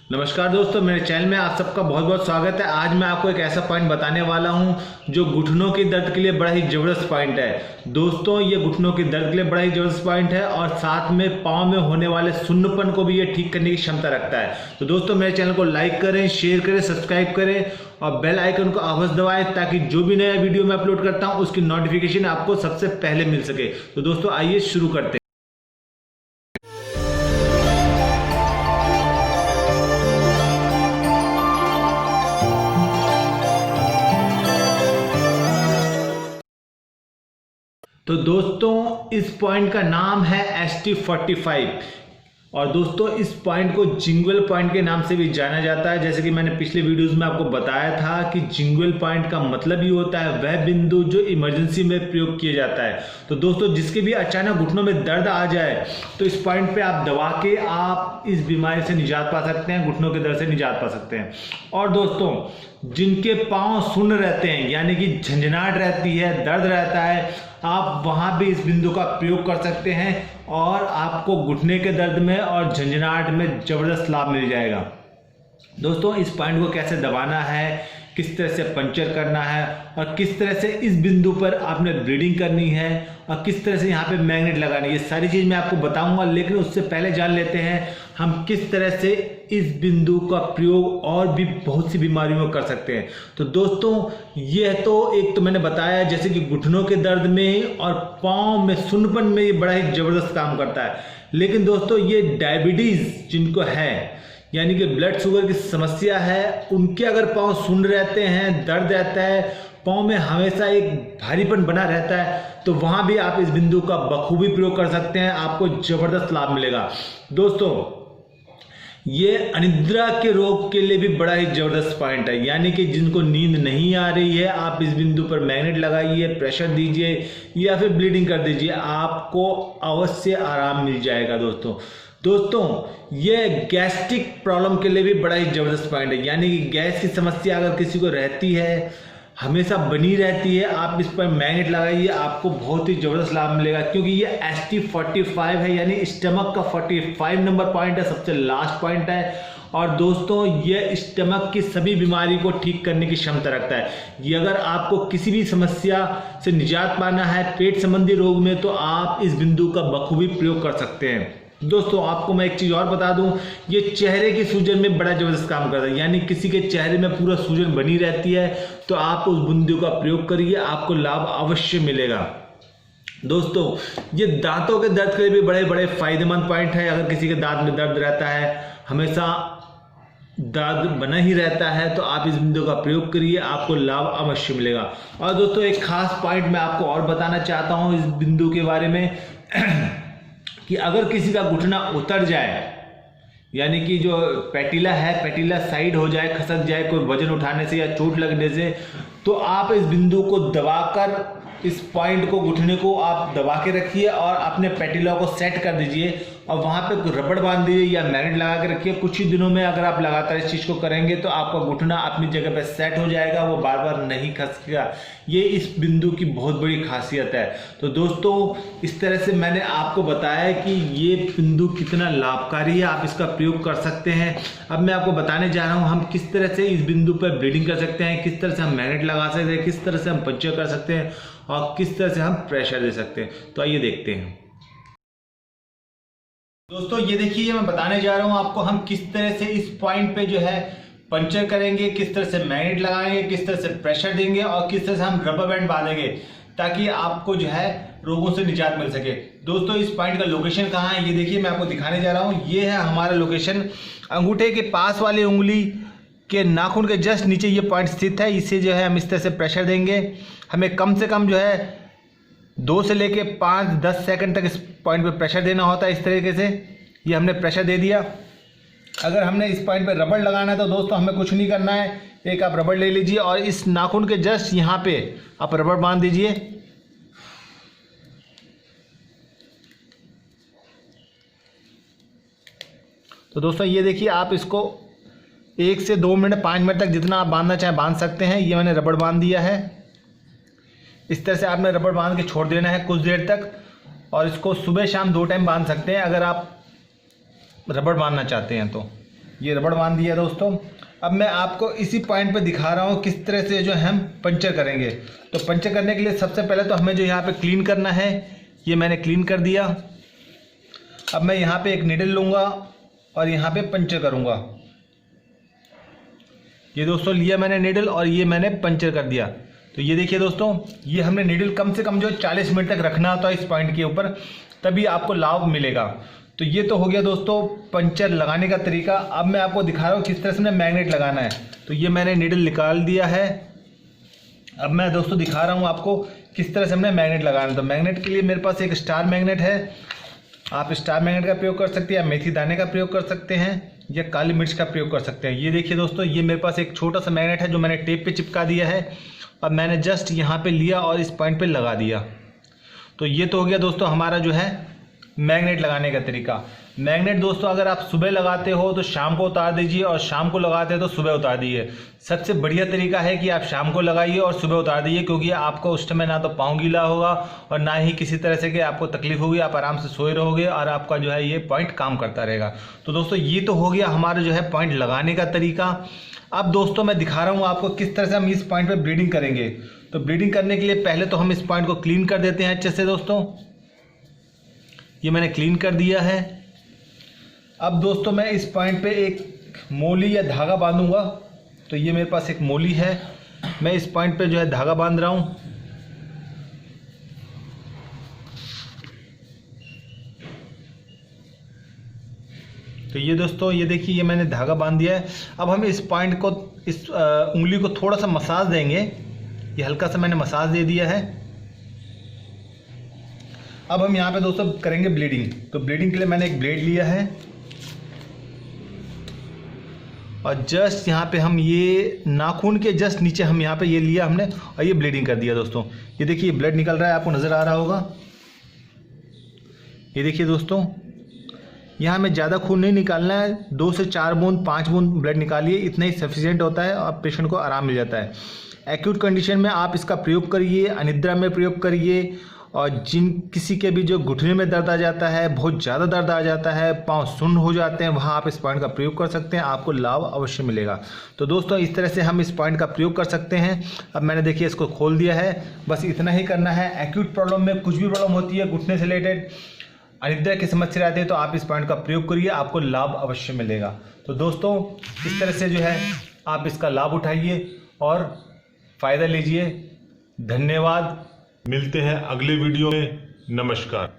नमस्कार दोस्तों, मेरे चैनल में आप सबका बहुत बहुत स्वागत है। आज मैं आपको एक ऐसा पॉइंट बताने वाला हूं जो घुटनों के दर्द के लिए बड़ा ही ज़बरदस्त पॉइंट है। दोस्तों, ये घुटनों के दर्द के लिए बड़ा ही ज़बरदस्त पॉइंट है और साथ में पाँव में होने वाले सुन्नपन को भी ये ठीक करने की क्षमता रखता है। तो दोस्तों, मेरे चैनल को लाइक करें, शेयर करें, सब्सक्राइब करें और बेल आइकन को अवश्य दबाएं ताकि जो भी नया वीडियो मैं अपलोड करता हूँ उसकी नोटिफिकेशन आपको सबसे पहले मिल सके। तो दोस्तों, आइए शुरू करते हैं। तो दोस्तों, इस पॉइंट का नाम है ST45 और दोस्तों इस पॉइंट को जिंगुअल पॉइंट के नाम से भी जाना जाता है। जैसे कि मैंने पिछले वीडियोस में आपको बताया था कि जिंगुअल पॉइंट का मतलब ही होता है वह बिंदु जो इमरजेंसी में प्रयोग किया जाता है। तो दोस्तों, जिसके भी अचानक घुटनों में दर्द आ जाए तो इस पॉइंट पे आप दबा के आप इस बीमारी से निजात पा सकते हैं, घुटनों के दर्द से निजात पा सकते हैं। और दोस्तों, जिनके पाँव सुन्न रहते हैं यानी कि झंझनाहट रहती है, दर्द रहता है, आप वहां भी इस बिंदु का प्रयोग कर सकते हैं और आपको घुटने के दर्द में और झंझनाहट में जबरदस्त लाभ मिल जाएगा। दोस्तों, इस पॉइंट को कैसे दबाना है, किस तरह से पंचर करना है और किस तरह से इस बिंदु पर आपने ब्लीडिंग करनी है और किस तरह से यहाँ पे मैग्नेट लगानी है, ये सारी चीज़ मैं आपको बताऊंगा। लेकिन उससे पहले जान लेते हैं हम किस तरह से इस बिंदु का प्रयोग और भी बहुत सी बीमारियों में कर सकते हैं। तो दोस्तों, यह तो एक तो मैंने बताया जैसे कि घुटनों के दर्द में और पाँव में सुन्नपन में ये बड़ा ही ज़बरदस्त काम करता है। लेकिन दोस्तों, ये डायबिटीज़ जिनको है यानी कि ब्लड शुगर की समस्या है, उनके अगर पाँव सुन्न रहते हैं, दर्द रहता है, पाँव में हमेशा एक भारीपन बना रहता है, तो वहाँ भी आप इस बिंदु का बखूबी प्रयोग कर सकते हैं, आपको ज़बरदस्त लाभ मिलेगा। दोस्तों, ये अनिद्रा के रोग के लिए भी बड़ा ही ज़बरदस्त पॉइंट है, यानी कि जिनको नींद नहीं आ रही है, आप इस बिंदु पर मैग्नेट लगाइए, प्रेशर दीजिए या फिर ब्लीडिंग कर दीजिए, आपको अवश्य आराम मिल जाएगा। दोस्तों, ये गैस्ट्रिक प्रॉब्लम के लिए भी बड़ा ही ज़बरदस्त पॉइंट है, यानी कि गैस की समस्या अगर किसी को रहती है, हमेशा बनी रहती है, आप इस पर मैग्नेट लगाइए, आपको बहुत ही ज़बरदस्त लाभ मिलेगा। क्योंकि ये ST45 है यानी स्टमक का 45 नंबर पॉइंट है, सबसे लास्ट पॉइंट है। और दोस्तों, ये स्टमक की सभी बीमारी को ठीक करने की क्षमता रखता है। ये अगर आपको किसी भी समस्या से निजात पाना है पेट संबंधी रोग में, तो आप इस बिंदु का बखूबी प्रयोग कर सकते हैं। दोस्तों, आपको मैं एक चीज़ और बता दूं, ये चेहरे की सूजन में बड़ा ज़बरदस्त काम करता है, यानी किसी के चेहरे में पूरा सूजन बनी रहती है तो आप उस बिंदु का प्रयोग करिए, आपको लाभ अवश्य मिलेगा। दोस्तों, ये दांतों के दर्द के लिए भी बड़े बड़े फायदेमंद पॉइंट है। अगर किसी के दांत में दर्द रहता है, हमेशा दर्द बना ही रहता है, तो आप इस बिंदु का प्रयोग करिए, आपको लाभ अवश्य मिलेगा। और दोस्तों, एक खास पॉइंट मैं आपको और बताना चाहता हूँ इस बिंदु के बारे में कि अगर किसी का घुटना उतर जाए यानी कि जो पैटिला है, पैटिला साइड हो जाए, खसक जाए कोई वजन उठाने से या चोट लगने से, तो आप इस बिंदु को दबाकर इस पॉइंट को, घुटने को आप दबा के रखिए और अपने पैटिला को सेट कर दीजिए और वहाँ पे रबड़ बांध दीजिए या मैग्नेट लगा के रखिए। कुछ ही दिनों में अगर आप लगातार इस चीज़ को करेंगे तो आपका घुटना अपनी जगह पे सेट हो जाएगा, वो बार बार नहीं खसकेगा। ये इस बिंदु की बहुत बड़ी खासियत है। तो दोस्तों, इस तरह से मैंने आपको बताया कि ये बिंदु कितना लाभकारी है, आप इसका प्रयोग कर सकते हैं। अब मैं आपको बताने जा रहा हूँ हम किस तरह से इस बिंदु पर ब्लीडिंग कर सकते हैं, किस तरह से हम मैग्नेट लगा सकते हैं, किस तरह से हम पंचर कर सकते हैं और किस तरह से हम प्रेशर दे सकते हैं। तो आइए देखते हैं। दोस्तों, ये देखिए, मैं बताने जा रहा हूँ आपको हम किस तरह से इस पॉइंट पे जो है पंचर करेंगे, किस तरह से मैग्नेट लगाएंगे, किस तरह से प्रेशर देंगे और किस तरह से हम रबर बैंड बांधेंगे ताकि आपको जो है रोगों से निजात मिल सके। दोस्तों, इस पॉइंट का लोकेशन कहाँ है, ये देखिए मैं आपको दिखाने जा रहा हूँ। ये है हमारा लोकेशन, अंगूठे के पास वाली उंगली के नाखून के जस्ट नीचे ये पॉइंट स्थित है। इसे जो है हम इस तरह से प्रेशर देंगे। हमें कम से कम जो है 2 से लेके 5-10 सेकंड तक इस पॉइंट पे प्रेशर देना होता है। इस तरीके से ये हमने प्रेशर दे दिया। अगर हमने इस पॉइंट पे रबड़ लगाना है तो दोस्तों हमें कुछ नहीं करना है, एक आप रबड़ ले लीजिए और इस नाखून के जस्ट यहाँ पे आप रबड़ बांध दीजिए। तो दोस्तों, ये देखिए, आप इसको 1 से 2 मिनट 5 मिनट तक जितना आप बांधना चाहें बांध सकते हैं। ये मैंने रबड़ बांध दिया है। इस तरह से आपने रबड़ बांध के छोड़ देना है कुछ देर तक और इसको सुबह शाम 2 टाइम बांध सकते हैं अगर आप रबड़ बांधना चाहते हैं तो। ये रबड़ बांध दिया दोस्तों। अब मैं आपको इसी पॉइंट पे दिखा रहा हूँ किस तरह से जो हम पंचर करेंगे। तो पंचर करने के लिए सबसे पहले तो हमें जो यहाँ पे क्लीन करना है, ये मैंने क्लीन कर दिया। अब मैं यहाँ पे एक नीडल लूँगा और यहाँ पे पंचर करूँगा। ये दोस्तों लिया मैंने नीडल और ये मैंने पंचर कर दिया। तो ये देखिए दोस्तों, ये हमने नीडल कम से कम जो 40 मिनट तक रखना होता है इस पॉइंट के ऊपर, तभी आपको लाभ मिलेगा। तो ये तो हो गया दोस्तों पंचर लगाने का तरीका। अब मैं आपको दिखा रहा हूँ किस तरह से मैग्नेट लगाना है। तो ये मैंने नीडल निकाल दिया है। अब मैं दोस्तों दिखा रहा हूँ आपको किस तरह से हमने मैग्नेट लगाना है। तो मैग्नेट के लिए मेरे पास एक स्टार मैग्नेट है। आप स्टार मैग्नेट का प्रयोग कर सकते हैं, या मेथी दाने का प्रयोग कर सकते हैं, या काली मिर्च का प्रयोग कर सकते हैं। ये देखिए दोस्तों, ये मेरे पास एक छोटा सा मैग्नेट है जो मैंने टेप पे चिपका दिया है। अब मैंने जस्ट यहाँ पे लिया और इस पॉइंट पे लगा दिया। तो ये तो हो गया दोस्तों हमारा जो है मैग्नेट लगाने का तरीका। मैग्नेट दोस्तों अगर आप सुबह लगाते हो तो शाम को उतार दीजिए, और शाम को लगाते हो तो सुबह उतार दीजिए। सबसे बढ़िया तरीका है कि आप शाम को लगाइए और सुबह उतार दीजिए, क्योंकि आपको उस समय ना तो पाँव गीला होगा और ना ही किसी तरह से कि आपको तकलीफ होगी। आप आराम से सोए रहोगे और आपका जो है ये पॉइंट काम करता रहेगा। तो दोस्तों ये तो हो गया हमारा जो है पॉइंट लगाने का तरीका। अब दोस्तों मैं दिखा रहा हूँ आपको किस तरह से हम इस पॉइंट पे ब्लीडिंग करेंगे। तो ब्लीडिंग करने के लिए पहले तो हम इस पॉइंट को क्लीन कर देते हैं अच्छे से दोस्तों। ये मैंने क्लीन कर दिया है। अब दोस्तों मैं इस पॉइंट पे एक मोली या धागा बांधूंगा। तो ये मेरे पास एक मोली है, मैं इस पॉइंट पे जो है धागा बांध रहा हूँ। तो ये दोस्तों ये देखिए, ये मैंने धागा बांध दिया है। अब हम इस पॉइंट को, इस उंगली को थोड़ा सा मसाज देंगे। ये हल्का सा मैंने मसाज दे दिया है। अब हम यहाँ पे दोस्तों करेंगे ब्लीडिंग। तो ब्लीडिंग के लिए मैंने एक ब्लेड लिया है और जस्ट यहाँ पे हम ये नाखून के जस्ट नीचे हम यहाँ पे ये लिया हमने और ये ब्लीडिंग कर दिया दोस्तों। ये देखिए ब्लड निकल रहा है, आपको नज़र आ रहा होगा। ये देखिए दोस्तों, यहाँ हमें ज़्यादा खून नहीं निकालना है, 2 से 4 बूंद 5 बूंद ब्लड निकालिए, इतना ही सफिशिएंट होता है और पेशेंट को आराम मिल जाता है। एक्यूट कंडीशन में आप इसका प्रयोग करिए, अनिद्रा में प्रयोग करिए, और जिन किसी के भी जो घुटने में दर्द आ जाता है, बहुत ज़्यादा दर्द आ जाता है, पाँव सुन्न हो जाते हैं, वहाँ आप इस पॉइंट का प्रयोग कर सकते हैं, आपको लाभ अवश्य मिलेगा। तो दोस्तों इस तरह से हम इस पॉइंट का प्रयोग कर सकते हैं। अब मैंने देखिए इसको खोल दिया है, बस इतना ही करना है। एक्यूट प्रॉब्लम में कुछ भी प्रॉब्लम होती है घुटने से रिलेटेड, अनिद्रा की समस्या रहती है, तो आप इस पॉइंट का प्रयोग करिए, आपको लाभ अवश्य मिलेगा। तो दोस्तों इस तरह से जो है आप इसका लाभ उठाइए और फ़ायदा लीजिए। धन्यवाद, मिलते हैं अगले वीडियो में। नमस्कार।